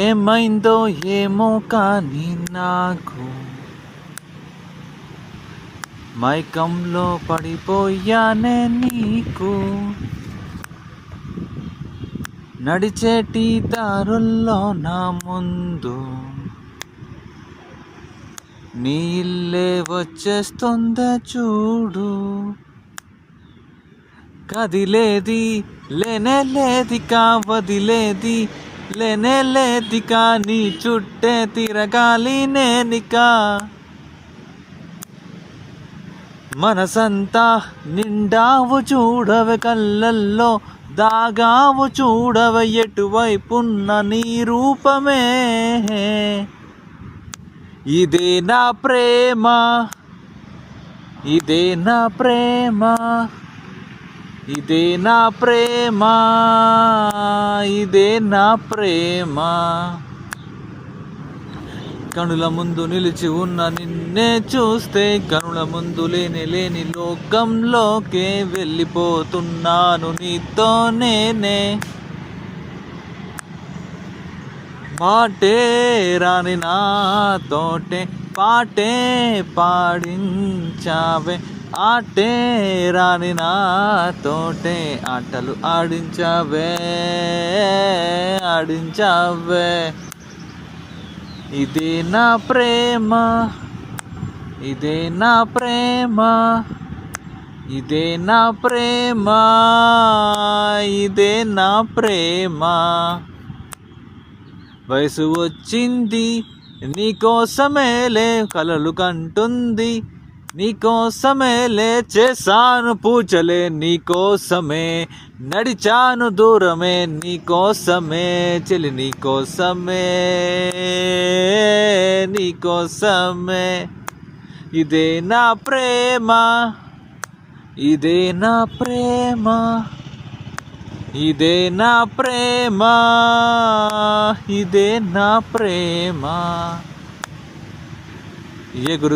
ఏమైందో ఏమో కానీ నాకు మైకంలో పడిపోయానే నీకు. నడిచేటి దారుల్లో నా ముందు నీ ఇల్లే వచ్చేస్తుందే చూడు. కదిలేది లేనే లేదికా, వదిలేది లేనే లేదికా, నీ చుట్టే తిరగాలి నేనికా. మనసంతా నిండావు చూడవే, కళ్ళల్లో దాగావు చూడవే, ఎటువైపున్న నీ రూపమే. ఇదే నా ప్రేమ, ఇదే నా ప్రేమ, ఇదే నా ప్రేమ, ఇదే నా ప్రేమ. కనుల ముందు నిలిచి ఉన్న నిన్నే చూస్తే కనుల ముందు లేని లోకంలోకే వెళ్ళిపోతున్నాను నీతో నేనే. మాటే రాని నాతోటే పాటే పాడించావే, ఆటే రాని నాతోటే ఆటలు ఆడించావే, ఆడించావే. ఇదే నా ప్రేమ, ఇదే నా ప్రేమ, ఇదే నా ప్రేమ, ఇదే నా ప్రేమ. వయసు వచ్చింది నీకోసమేలే, కలలు కంటుంది నీకోసమేలే, చేశాను పూజలే నీకోసమే, నడిచాను దూరమే నీకోసమే, చెలి నీకోసమే, నీకోసమే. ఇదే నా ప్రేమ, ఇదే నా ప్రేమ, ఇదే నా ప్రేమ, ఇదే నా ప్రేమ. ఎగురు